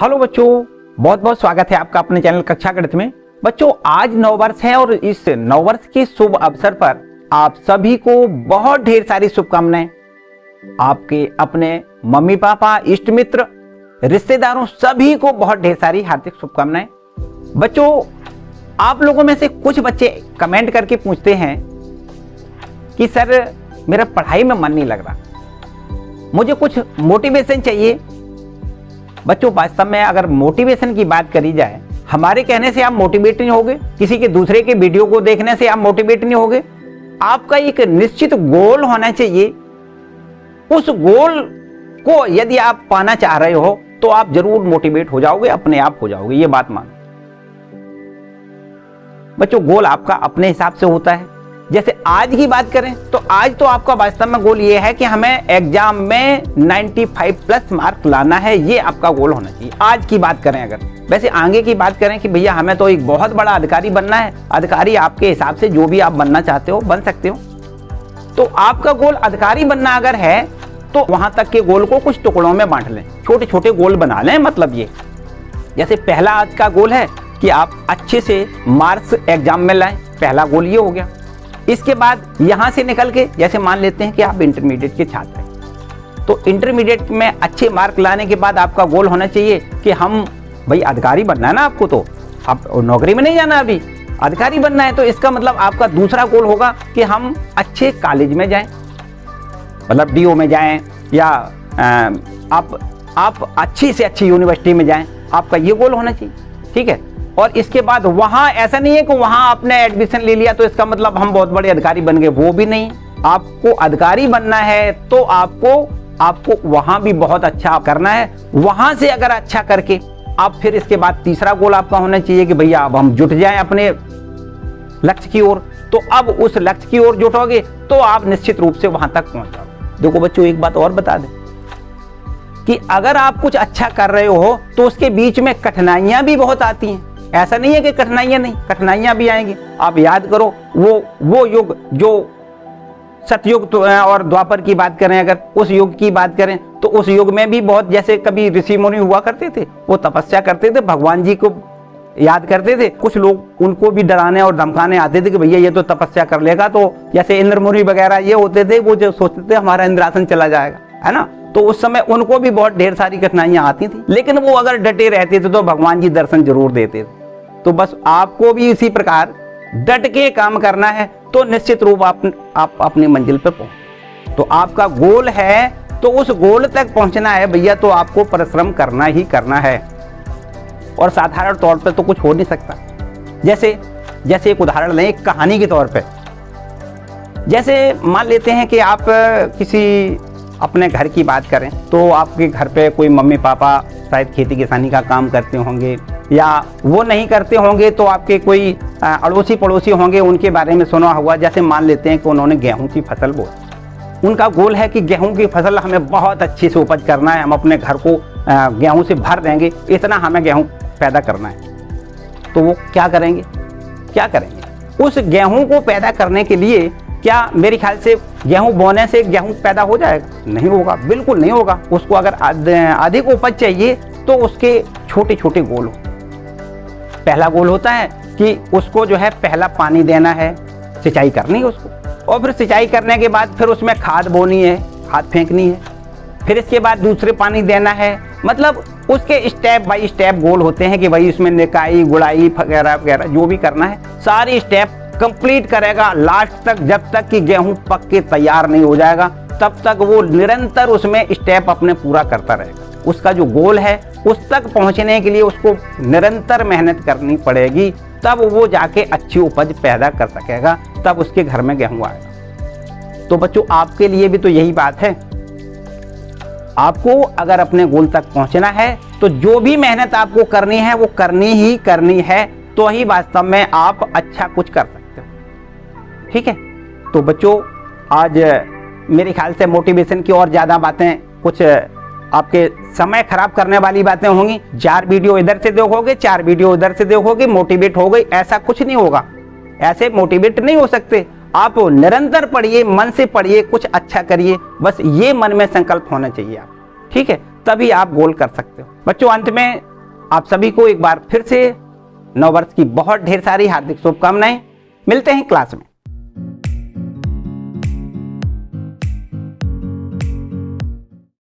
Hello बच्चों, बहुत बहुत स्वागत है आपका अपने चैनल कक्षा गणित में। बच्चों, आज नववर्ष है और इस नववर्ष के शुभ अवसर पर आप सभी को बहुत ढेर सारी शुभकामनाएं। आपके अपने मम्मी पापा, इष्ट मित्र, रिश्तेदारों सभी को बहुत ढेर सारी हार्दिक शुभकामनाएं। बच्चों, आप लोगों में से कुछ बच्चे कमेंट करके पूछते हैं कि सर मेरा पढ़ाई में मन नहीं लग रहा, मुझे कुछ मोटिवेशन चाहिए। बच्चों, वास्तव में अगर मोटिवेशन की बात करी जाए, हमारे कहने से आप मोटिवेट नहीं होगे, किसी के दूसरे के वीडियो को देखने से आप मोटिवेट नहीं होगे। आपका एक निश्चित गोल होना चाहिए। उस गोल को यदि आप पाना चाह रहे हो तो आप जरूर मोटिवेट हो जाओगे, अपने आप हो जाओगे, ये बात मानो। बच्चों, गोल आपका अपने हिसाब से होता है। जैसे आज की बात करें तो आज तो आपका वास्तव में गोल ये है कि हमें एग्जाम में 95 प्लस मार्क लाना है, ये आपका गोल होना चाहिए आज की बात करें। अगर वैसे आगे की बात करें कि भैया हमें तो एक बहुत बड़ा अधिकारी बनना है, अधिकारी आपके हिसाब से जो भी आप बनना चाहते हो बन सकते हो। तो आपका गोल अधिकारी बनना अगर है तो वहां तक के गोल को कुछ टुकड़ों में बांट लें, छोटे छोटे गोल बना लें। मतलब ये, जैसे पहला आज का गोल है कि आप अच्छे से मार्क्स एग्जाम में लाएं, पहला गोल ये हो गया। इसके बाद यहां से निकल के जैसे मान लेते हैं कि आप इंटरमीडिएट के छात्र हैं, तो इंटरमीडिएट में अच्छे मार्क लाने के बाद आपका गोल होना चाहिए कि हम भाई अधिकारी बनना है ना आपको, तो आप नौकरी में नहीं जाना, अभी अधिकारी बनना है। तो इसका मतलब आपका दूसरा गोल होगा कि हम अच्छे कॉलेज में जाएं, मतलब डीओ में जाएं, या आप अच्छी से अच्छी यूनिवर्सिटी में जाएं, आपका ये गोल होना चाहिए। ठीक है। और इसके बाद वहां ऐसा नहीं है कि वहां आपने एडमिशन ले लिया तो इसका मतलब हम बहुत बड़े अधिकारी बन गए, वो भी नहीं। आपको अधिकारी बनना है तो आपको वहां भी बहुत अच्छा करना है। वहां से अगर अच्छा करके आप फिर इसके बाद तीसरा गोल आपका होना चाहिए कि भैया अब हम जुट जाएं अपने लक्ष्य की ओर। तो अब उस लक्ष्य की ओर जुटोगे तो आप निश्चित रूप से वहां तक पहुंच जाओगे। देखो बच्चों, एक बात और बता दें कि अगर आप कुछ अच्छा कर रहे हो तो उसके बीच में कठिनाइयां भी बहुत आती हैं। ऐसा नहीं है कि कठिनाइयां नहीं, कठिनाइयां भी आएंगी। आप याद करो वो युग जो सतयुग और द्वापर की बात करें, अगर उस युग की बात करें तो उस युग में भी बहुत, जैसे कभी ऋषि मुनि हुआ करते थे, वो तपस्या करते थे, भगवान जी को याद करते थे। कुछ लोग उनको भी डराने और धमकाने आते थे कि भैया ये तो तपस्या कर लेगा, तो जैसे इंद्र मुनि वगैरह ये होते थे, वो जो सोचते थे हमारा इंद्रासन चला जाएगा, है ना। तो उस समय उनको भी बहुत ढेर सारी कठिनाइयां आती थी, लेकिन वो अगर डटे रहते थे तो भगवान जी दर्शन जरूर देते थे। तो बस आपको भी इसी प्रकार डट के काम करना है तो निश्चित रूप आप अपनी मंजिल पर पहुंच। तो आपका गोल है तो उस गोल तक पहुंचना है भैया, तो आपको परिश्रम करना ही करना है, और साधारण तौर पे तो कुछ हो नहीं सकता। जैसे एक उदाहरण लें, एक कहानी के तौर पे। जैसे मान लेते हैं कि आप किसी अपने घर की बात करें तो आपके घर पे कोई मम्मी पापा शायद खेती किसानी का काम करते होंगे, या वो नहीं करते होंगे तो आपके कोई अड़ोसी पड़ोसी होंगे, उनके बारे में सुना हुआ। जैसे मान लेते हैं कि उन्होंने गेहूं की फसल बोई, उनका गोल है कि गेहूं की फसल हमें बहुत अच्छे से उपज करना है, हम अपने घर को गेहूं से भर देंगे, इतना हमें गेहूं पैदा करना है। तो वो क्या करेंगे उस गेहूं को पैदा करने के लिए? क्या मेरे ख्याल से गेहूं बोने से गेहूं पैदा हो जाएगा? नहीं होगा, बिल्कुल नहीं होगा। उसको अगर अधिक उपज चाहिए तो उसके छोटे छोटे गोल हो। पहला गोल होता है कि उसको जो है पहला पानी देना है, सिंचाई करनी है उसको, और फिर सिंचाई करने के बाद फिर उसमें खाद बोनी है, खाद फेंकनी है, फिर इसके बाद दूसरे पानी देना है। मतलब उसके स्टेप बाय स्टेप गोल होते हैं कि भाई इसमें निकाई गुड़ाई वगैरह वगैरह जो भी करना है, सारी स्टेप कंप्लीट करेगा लास्ट तक। जब तक कि गेहूं पक के तैयार नहीं हो जाएगा तब तक वो निरंतर उसमें स्टेप अपने पूरा करता रहेगा। उसका जो गोल है उस तक पहुंचने के लिए उसको निरंतर मेहनत करनी पड़ेगी, तब वो जाके अच्छी उपज पैदा कर सकेगा, तब उसके घर में गेहूं आएगा। तो बच्चों, आपके लिए भी तो यही बात है। आपको अगर अपने गोल तक पहुंचना है तो जो भी मेहनत आपको करनी है वो करनी ही करनी है, तो ही वास्तव में आप अच्छा कुछ कर सकते हो। ठीक है। तो बच्चों, आज मेरे ख्याल से मोटिवेशन की और ज्यादा बातें, कुछ आपके समय खराब करने वाली बातें होंगी। 4 वीडियो इधर से देखोगे, 4 वीडियो उधर से देखोगे, मोटिवेट हो गई, ऐसा कुछ नहीं होगा। ऐसे मोटिवेट नहीं हो सकते। आप निरंतर पढ़िए, मन से पढ़िए, कुछ अच्छा करिए, बस ये मन में संकल्प होना चाहिए आप। ठीक है, तभी आप गोल कर सकते हो। बच्चों, अंत में आप सभी को एक बार फिर से नववर्ष की बहुत ढेर सारी हार्दिक शुभकामनाएं। मिलते हैं क्लास में।